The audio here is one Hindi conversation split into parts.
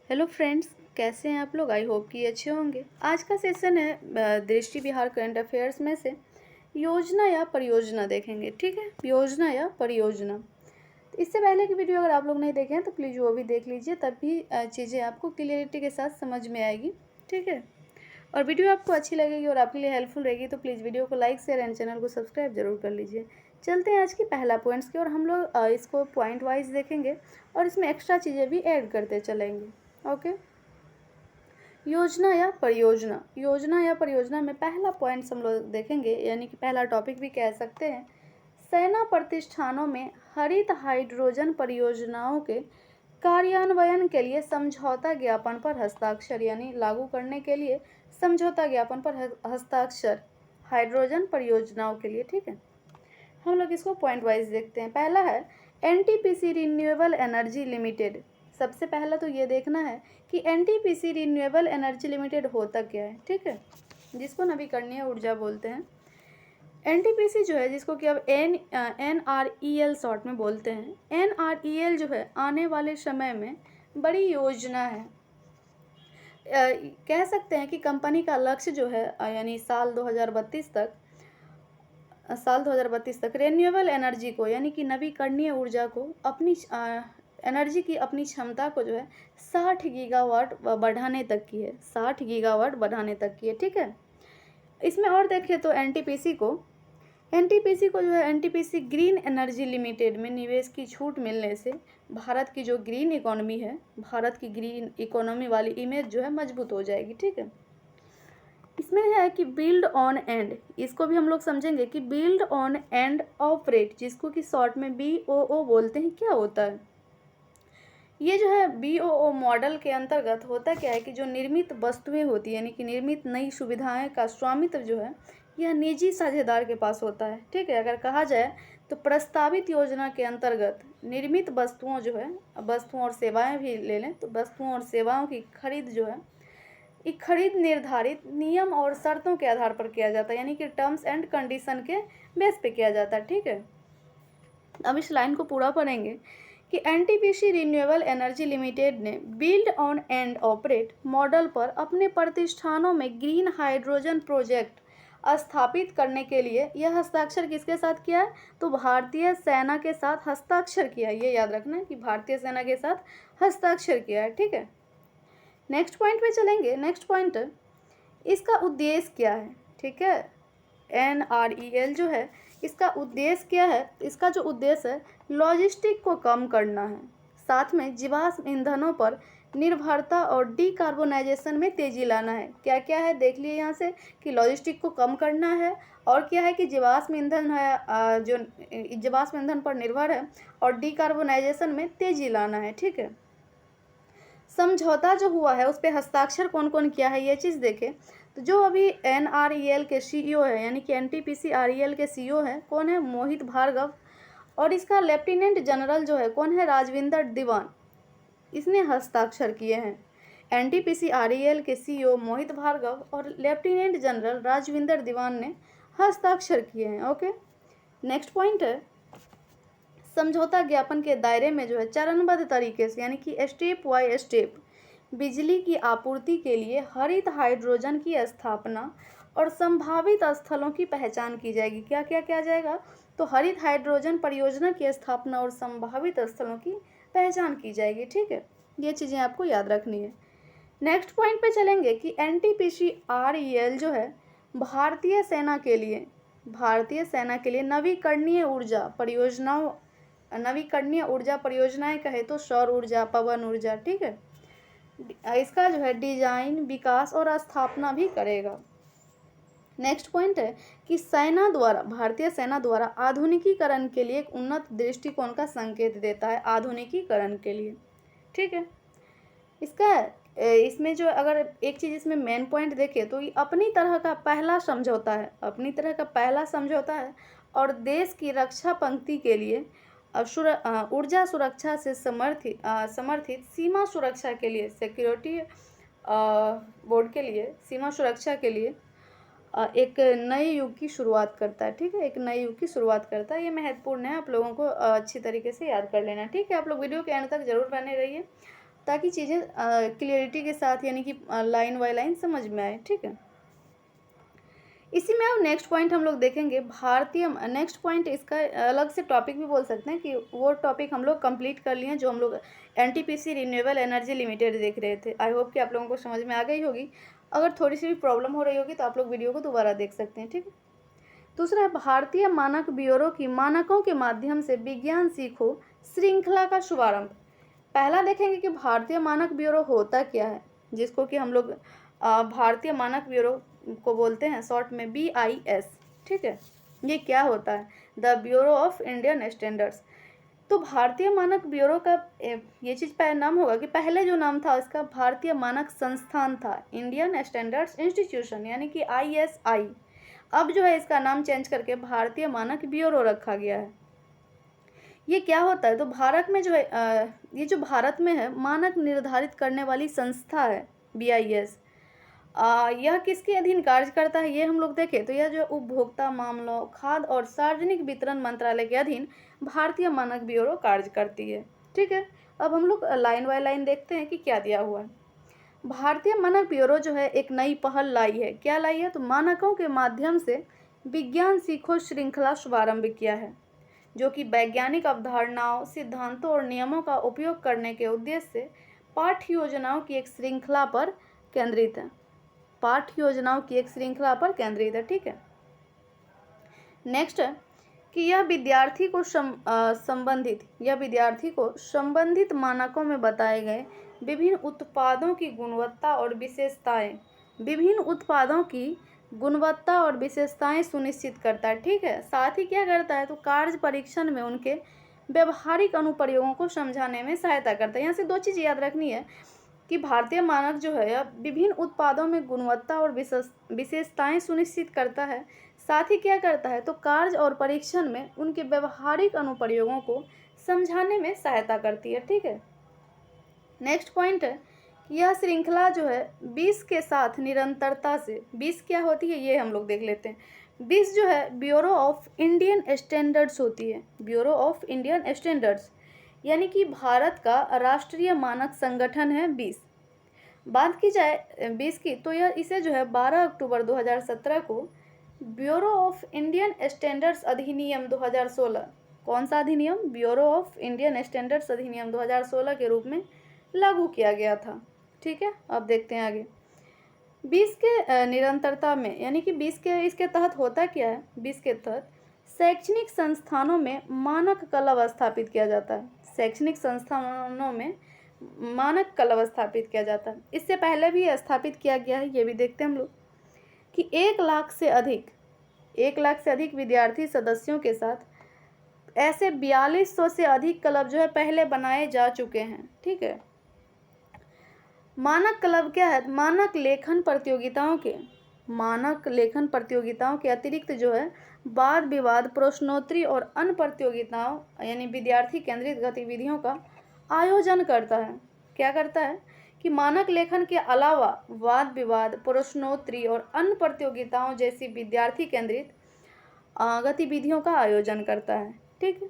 हेलो फ्रेंड्स, कैसे हैं आप लोग। आई होप कि अच्छे होंगे। आज का सेशन है दृष्टि बिहार करंट अफेयर्स में से योजना या परियोजना देखेंगे। ठीक है, योजना या परियोजना। तो इससे पहले की वीडियो अगर आप लोग नहीं देखे हैं तो प्लीज़ वो भी देख लीजिए, तब भी चीज़ें आपको क्लियरिटी के साथ समझ में आएगी। ठीक है, और वीडियो आपको अच्छी लगेगी और आपके लिए हेल्पफुल रहेगी तो प्लीज़ वीडियो को लाइक शेयर एंड चैनल को सब्सक्राइब जरूर कर लीजिए। चलते हैं आज की पहला पॉइंट्स की और हम लोग इसको पॉइंट वाइज देखेंगे और इसमें एक्स्ट्रा चीज़ें भी ऐड करते चलेंगे। ओके, योजना या परियोजना। योजना या परियोजना में पहला पॉइंट्स हम लोग देखेंगे, यानी कि पहला टॉपिक भी कह सकते हैं। सेना प्रतिष्ठानों में हरित हाइड्रोजन परियोजनाओं के कार्यान्वयन के लिए समझौता ज्ञापन पर हस्ताक्षर, यानी लागू करने के लिए समझौता ज्ञापन पर हस्ताक्षर हाइड्रोजन परियोजनाओं के लिए। ठीक है, हम लोग इसको पॉइंट वाइज देखते हैं। पहला है एनटीपीसी रिन्यूएबल एनर्जी लिमिटेड। सबसे पहला तो ये देखना है कि एनटीपीसी रिन्यूएबल एनर्जी लिमिटेड होता क्या है। ठीक है, जिसको नवीकरणीय ऊर्जा बोलते हैं। एनटीपीसी जो है, जिसको कि अब NREL शॉर्ट में बोलते हैं। NREL जो है आने वाले समय में बड़ी योजना है। कह सकते हैं कि कंपनी का लक्ष्य जो है यानी साल 2032 तक रिन्यूएबल एनर्जी को, यानी कि नवीकरणीय ऊर्जा को, अपनी एनर्जी की अपनी क्षमता को जो है 60 गीगावाट बढ़ाने तक की है। 60 गीगावाट बढ़ाने तक की है। ठीक है, इसमें और देखें तो एनटीपीसी को जो है एनटीपीसी ग्रीन एनर्जी लिमिटेड में निवेश की छूट मिलने से भारत की जो ग्रीन इकोनॉमी है, भारत की ग्रीन इकोनॉमी वाली इमेज जो है मजबूत हो जाएगी। ठीक है, इसमें है कि बिल्ड ऑन एंड, इसको भी हम लोग समझेंगे कि बिल्ड ऑन एंड ऑपरेट, जिसको कि शॉर्ट में BOO बोलते हैं। क्या होता है ये जो है BOO मॉडल के अंतर्गत होता क्या है कि जो निर्मित वस्तुएं होती है, यानी कि निर्मित नई सुविधाएं का स्वामित्व जो है यह निजी साझेदार के पास होता है। ठीक है, अगर कहा जाए तो प्रस्तावित योजना के अंतर्गत निर्मित वस्तुओं जो है, वस्तुओं और सेवाएं भी ले लें तो वस्तुओं और सेवाओं की खरीद जो है, ये खरीद निर्धारित नियम और शर्तों के आधार पर किया जाता है, यानी कि टर्म्स एंड कंडीशन के बेस पे किया जाता है। ठीक है, अब इस लाइन को पूरा पढ़ेंगे कि एनटीपीसी रिन्यूएबल एनर्जी लिमिटेड ने build on and operate model पर अपने प्रतिष्ठानों में ग्रीन हाइड्रोजन प्रोजेक्ट स्थापित करने के लिए यह हस्ताक्षर किसके साथ किया है, तो भारतीय सेना के साथ हस्ताक्षर किया है। ये याद रखना है कि भारतीय सेना के साथ हस्ताक्षर किया है। ठीक है, नेक्स्ट पॉइंट पे चलेंगे। नेक्स्ट पॉइंट, इसका उद्देश्य क्या है। ठीक है, NREL जो है इसका उद्देश्य क्या है। इसका जो उद्देश्य है लॉजिस्टिक को कम करना है, साथ में जीवाश्म ईंधनों पर निर्भरता और डीकार्बोनाइजेशन में तेजी लाना है। क्या क्या है देख लिए यहाँ से कि लॉजिस्टिक को कम करना है और क्या है कि जीवाश्म ईंधन है जो जीवाश्म ईंधन पर निर्भर है और डीकार्बोनाइजेशन में तेजी लाना है। ठीक है, समझौता जो हुआ है उस पर हस्ताक्षर कौन कौन किया है ये चीज़ देखें तो जो अभी NREL के CEO है, यानी कि NTPC REL के CEO है कौन है, मोहित भार्गव, और इसका लेफ्टिनेंट जनरल जो है कौन है, राजविंदर दीवान, इसने हस्ताक्षर किए हैं। NTPC REL के CEO मोहित भार्गव और लेफ्टिनेंट जनरल राजविंदर दीवान ने हस्ताक्षर किए हैं। ओके, नेक्स्ट पॉइंट है समझौता ज्ञापन के दायरे में जो है चरणबद्ध तरीके से, यानी कि स्टेप बाय स्टेप बिजली की आपूर्ति के लिए हरित हाइड्रोजन की स्थापना और संभावित स्थलों की पहचान की जाएगी। क्या क्या किया जाएगा, तो हरित हाइड्रोजन परियोजना की स्थापना और संभावित स्थलों की पहचान की जाएगी। ठीक है, ये चीज़ें आपको याद रखनी है। नेक्स्ट पॉइंट पे चलेंगे कि NTPC REL जो है भारतीय सेना के लिए नवीकरणीय ऊर्जा परियोजनाएं कहे तो सौर ऊर्जा, पवन ऊर्जा। ठीक है, इसका जो है डिजाइन, विकास और स्थापना भी करेगा। नेक्स्ट पॉइंट है कि भारतीय सेना द्वारा आधुनिकीकरण के लिए एक उन्नत दृष्टिकोण का संकेत देता है, आधुनिकीकरण के लिए। ठीक है, इसमें जो अगर एक चीज़ इसमें मेन पॉइंट देखें तो ये अपनी तरह का पहला समझौता है और देश की रक्षा पंक्ति के लिए ऊर्जा सुरक्षा से समर्थित सीमा सुरक्षा के लिए, सिक्योरिटी बोर्ड के लिए, सीमा सुरक्षा के लिए एक नए युग की शुरुआत करता है। ठीक है, एक नए युग की शुरुआत करता है। ये महत्वपूर्ण है, आप लोगों को अच्छी तरीके से याद कर लेना। ठीक है, आप लोग वीडियो के एंड तक जरूर बने रहिए ताकि चीज़ें क्लियरिटी के साथ यानी कि लाइन बाय लाइन समझ में आए, ठीक है। इसी में अब नेक्स्ट पॉइंट हम लोग देखेंगे भारतीय, नेक्स्ट पॉइंट इसका अलग से टॉपिक भी बोल सकते हैं कि वो टॉपिक हम लोग कंप्लीट कर लिए हैं जो हम लोग एनटीपीसी रिन्यूएबल एनर्जी लिमिटेड देख रहे थे। आई होप कि आप लोगों को समझ में आ गई होगी। अगर थोड़ी सी भी प्रॉब्लम हो रही होगी तो आप लोग वीडियो को दोबारा देख सकते हैं, ठीक है। दूसरा है भारतीय मानक ब्यूरो की मानकों के माध्यम से विज्ञान सीखो श्रृंखला का शुभारंभ। पहला देखेंगे कि भारतीय मानक ब्यूरो होता क्या है, जिसको कि हम लोग भारतीय मानक ब्यूरो को बोलते हैं शॉर्ट में BIS, ठीक है। ये क्या होता है? The bureau of Indian standards. तो भारतीय मानक ब्यूरो का ये चीज़ पहले नाम होगा कि पहले जो नाम था इसका भारतीय मानक संस्थान था, इंडियन स्टैंडर्ड्स इंस्टीट्यूशन यानी कि ISI। अब जो है इसका नाम चेंज करके भारतीय मानक ब्यूरो रखा गया है। ये क्या होता है? तो भारत में जो है ये जो भारत में है मानक निर्धारित करने वाली संस्था है BIS। यह किसके अधीन कार्य करता है ये हम लोग देखें तो यह जो उपभोक्ता मामलों, खाद्य और सार्वजनिक वितरण मंत्रालय के अधीन भारतीय मानक ब्यूरो कार्य करती है, ठीक है। अब हम लोग लाइन बाय लाइन देखते हैं कि क्या दिया हुआ है। भारतीय मानक ब्यूरो जो है एक नई पहल लाई है। क्या लाई है? तो मानकों के माध्यम से विज्ञान सीखो श्रृंखला शुभारंभ किया है, जो कि वैज्ञानिक अवधारणाओं, सिद्धांतों और नियमों का उपयोग करने के उद्देश्य से पाठ्य योजनाओं की एक श्रृंखला पर केंद्रित है। पाठ्य योजनाओं की एक श्रृंखला पर केंद्रित है, ठीक है। नेक्स्ट है कि यह विद्यार्थी को संबंधित मानकों में बताए गए विभिन्न उत्पादों की गुणवत्ता और विशेषताएं सुनिश्चित करता है, ठीक है। साथ ही क्या करता है? तो कार्य परीक्षण में उनके व्यवहारिक अनुप्रयोगों को समझाने में सहायता करता है। यहाँ से दो चीज़ याद रखनी है कि भारतीय मानक जो है विभिन्न उत्पादों में गुणवत्ता और विशेषताएं सुनिश्चित करता है। साथ ही क्या करता है? तो कार्य और परीक्षण में उनके व्यवहारिक अनुप्रयोगों को समझाने में सहायता करती है, ठीक है। नेक्स्ट पॉइंट है कि यह श्रृंखला जो है 20 के साथ निरंतरता से, 20 क्या होती है ये हम लोग देख लेते हैं। 20 जो है ब्यूरो ऑफ इंडियन स्टैंडर्ड्स होती है। ब्यूरो ऑफ इंडियन स्टैंडर्ड्स यानी कि भारत का राष्ट्रीय मानक संगठन है 20। बात की जाए 20 की तो यह इसे जो है 12 अक्टूबर 2017 को ब्यूरो ऑफ इंडियन स्टैंडर्ड्स अधिनियम 2016, कौन सा अधिनियम? ब्यूरो ऑफ इंडियन स्टैंडर्ड्स अधिनियम 2016 के रूप में लागू किया गया था, ठीक है। अब देखते हैं आगे 20 के निरंतरता में यानी कि 20 के इसके तहत होता क्या है? 20 के तहत शैक्षणिक संस्थानों में मानक क्लब स्थापित किया जाता है। शैक्षणिक संस्थानों में मानक क्लब स्थापित किया जाता है। इससे पहले भी स्थापित किया गया है, ये भी देखते हैं हम लोग कि 1 लाख से अधिक विद्यार्थी सदस्यों के साथ ऐसे 4200 से अधिक क्लब जो है पहले बनाए जा चुके हैं, ठीक है। मानक क्लब क्या है? मानक लेखन प्रतियोगिताओं के अतिरिक्त जो है वाद विवाद, प्रश्नोत्तरी और अन्य प्रतियोगिताओं यानी विद्यार्थी केंद्रित गतिविधियों का आयोजन करता है। क्या करता है कि मानक लेखन के अलावा वाद विवाद, प्रश्नोत्तरी और अन्य प्रतियोगिताओं जैसी विद्यार्थी केंद्रित गतिविधियों का आयोजन करता है, ठीक है।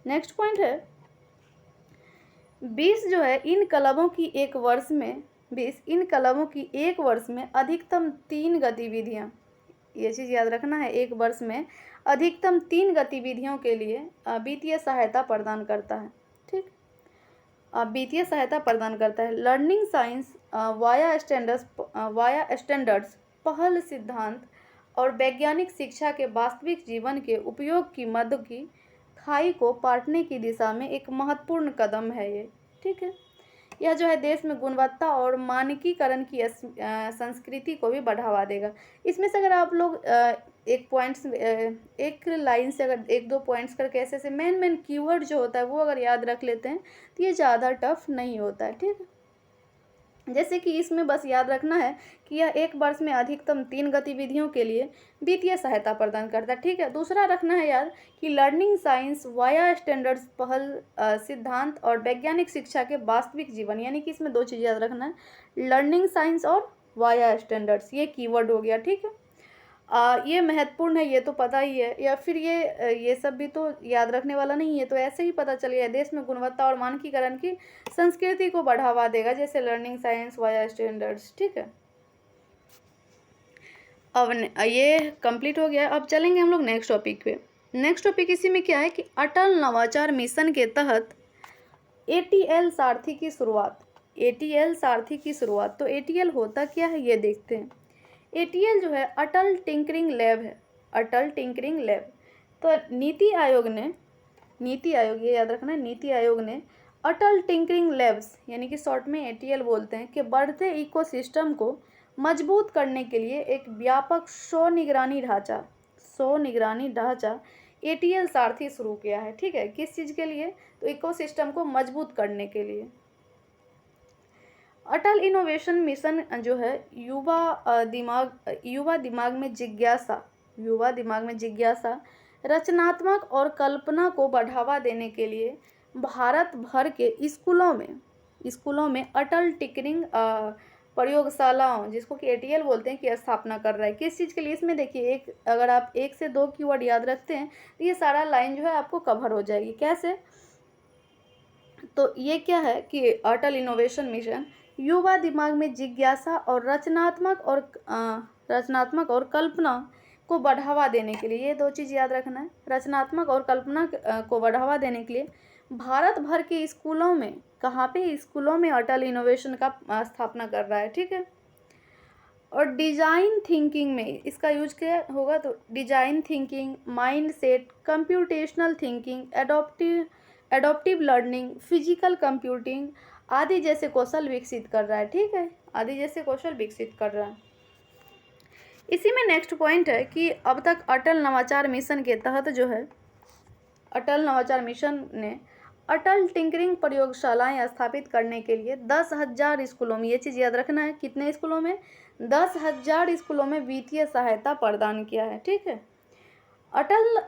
नेक्स्ट पॉइंट है 20 जो है इन क्लबों की एक वर्ष में अधिकतम 3 गतिविधियां, ये चीज़ याद रखना है, एक वर्ष में अधिकतम 3 गतिविधियों के लिए वित्तीय सहायता प्रदान करता है, ठीक। वित्तीय सहायता प्रदान करता है। लर्निंग साइंस वाया स्टैंडर्ड्स पहल सिद्धांत और वैज्ञानिक शिक्षा के वास्तविक जीवन के उपयोग की मध्य की खाई को पाटने की दिशा में एक महत्वपूर्ण कदम है ये, ठीक है। यह जो है देश में गुणवत्ता और मानकीकरण की संस्कृति को भी बढ़ावा देगा। इसमें से अगर आप लोग एक लाइन से अगर 1-2 पॉइंट्स करके ऐसे मेन कीवर्ड जो होता है वो अगर याद रख लेते हैं तो ये ज़्यादा टफ नहीं होता है, ठीक है। जैसे कि इसमें बस याद रखना है कि यह एक वर्ष में अधिकतम 3 गतिविधियों के लिए वित्तीय सहायता प्रदान करता है, ठीक है। दूसरा रखना है याद कि लर्निंग साइंस वाया स्टैंडर्ड्स पहल सिद्धांत और वैज्ञानिक शिक्षा के वास्तविक जीवन, यानी कि इसमें 2 चीज़ याद रखना है, लर्निंग साइंस और वाया स्टैंडर्ड्स, ये कीवर्ड हो गया, ठीक है। ये महत्वपूर्ण है, ये तो पता ही है, या फिर ये सब भी तो याद रखने वाला नहीं है, तो ऐसे ही पता चल गया। देश में गुणवत्ता और मानकीकरण की संस्कृति को बढ़ावा देगा, जैसे लर्निंग साइंस वाया स्टैंडर्ड्स। ठीक है, अब ये कंप्लीट हो गया। अब चलेंगे हम लोग नेक्स्ट टॉपिक पे। नेक्स्ट टॉपिक इसी में क्या है कि अटल नवाचार मिशन के तहत ATL सारथी की शुरुआत। ATL सारथी की शुरुआत, तो ATL होता क्या है ये देखते हैं। ATL जो है अटल टिंकरिंग लैब है, अटल टिंकरिंग लैब। तो नीति आयोग, ये याद रखना है, नीति आयोग ने अटल टिंकरिंग लैब्स यानी कि शॉर्ट में ATL बोलते हैं कि बढ़ते इकोसिस्टम को मजबूत करने के लिए एक व्यापक स्वनिगरानी ढांचा ATL सारथी शुरू किया है। ठीक है, किस चीज़ के लिए? तो इकोसिस्टम को मजबूत करने के लिए। अटल इनोवेशन मिशन जो है युवा दिमाग में जिज्ञासा, रचनात्मक और कल्पना को बढ़ावा देने के लिए भारत भर के स्कूलों में अटल टिंकरिंग प्रयोगशालाओं, जिसको कि ATL बोलते हैं, की स्थापना कर रहा है। किस चीज़ के लिए? इसमें देखिए, अगर आप 1 से 2 कीवर्ड याद रखते हैं तो ये सारा लाइन जो है आपको कवर हो जाएगी। कैसे? तो ये क्या है कि अटल इनोवेशन मिशन युवा दिमाग में जिज्ञासा और रचनात्मक और कल्पना को बढ़ावा देने के लिए, ये 2 चीज़ याद रखना है, रचनात्मक और कल्पना को बढ़ावा देने के लिए भारत भर के स्कूलों में, कहाँ पे? स्कूलों में अटल इनोवेशन का स्थापना कर रहा है। ठीक है, और डिजाइन थिंकिंग में इसका यूज क्या होगा? तो design thinking, mind set, computational thinking, adaptive learning, physical computing आदि जैसे कौशल विकसित कर रहा है। ठीक है, आदि जैसे कौशल विकसित कर रहा है। इसी में नेक्स्ट पॉइंट है कि अब तक अटल नवाचार मिशन के तहत जो है, अटल नवाचार मिशन ने अटल टिंकरिंग प्रयोगशालाएं स्थापित करने के लिए 10,000 स्कूलों में, ये चीज़ याद रखना है, कितने स्कूलों में? 10,000 स्कूलों में वित्तीय सहायता प्रदान किया है। ठीक है, अटल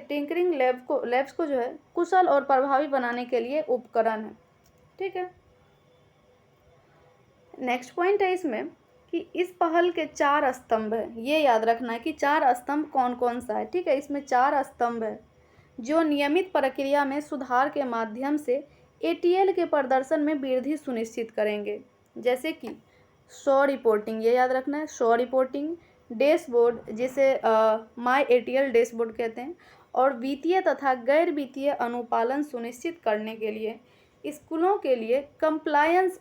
टिंकरिंग लैब्स को जो है कुशल और प्रभावी बनाने के लिए उपकरण है। ठीक है, नेक्स्ट पॉइंट है इसमें कि इस पहल के 4 स्तंभ है, ये याद रखना है कि 4 स्तंभ कौन कौन सा है। ठीक है, इसमें 4 स्तंभ है जो नियमित प्रक्रिया में सुधार के माध्यम से ATL के प्रदर्शन में वृद्धि सुनिश्चित करेंगे, जैसे कि स्व रिपोर्टिंग, ये याद रखना है, स्व रिपोर्टिंग, डैशबोर्ड जिसे माई ATL डैशबोर्ड कहते हैं, और वित्तीय तथा गैर वित्तीय अनुपालन सुनिश्चित करने के लिए स्कूलों के लिए कंप्लायंस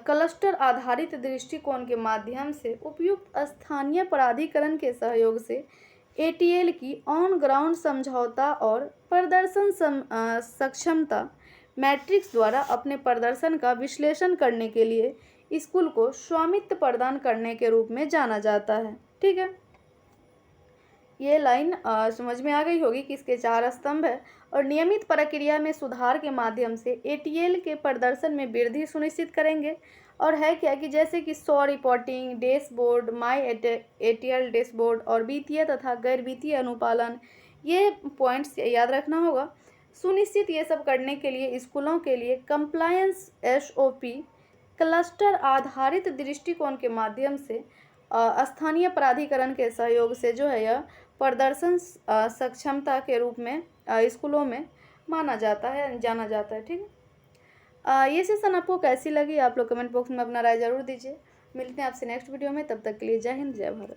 क्लस्टर आधारित दृष्टिकोण के माध्यम से उपयुक्त स्थानीय प्राधिकरण के सहयोग से ATL की ऑन ग्राउंड समझौता और प्रदर्शन सक्षमता मैट्रिक्स द्वारा अपने प्रदर्शन का विश्लेषण करने के लिए स्कूल को स्वामित्व प्रदान करने के रूप में जाना जाता है। ठीक है, ये लाइन समझ में आ गई होगी कि इसके 4 स्तंभ है और नियमित प्रक्रिया में सुधार के माध्यम से ATL के प्रदर्शन में वृद्धि सुनिश्चित करेंगे। और है क्या कि जैसे कि स्व रिपोर्टिंग, डैशबोर्ड, माई ATL डैशबोर्ड और वित्तीय तथा गैर वित्तीय अनुपालन, ये पॉइंट्स याद रखना होगा। सुनिश्चित ये सब करने के लिए स्कूलों के लिए कंप्लायंस SOP क्लस्टर आधारित दृष्टिकोण के माध्यम से स्थानीय प्राधिकरण के सहयोग से जो है यह प्रदर्शन सक्षमता के रूप में स्कूलों में जाना जाता है। ठीक है, ये सेशन आपको कैसी लगी आप लोग कमेंट बॉक्स में अपना राय जरूर दीजिए। मिलते हैं आपसे नेक्स्ट वीडियो में, तब तक के लिए जय हिंद, जय भारत।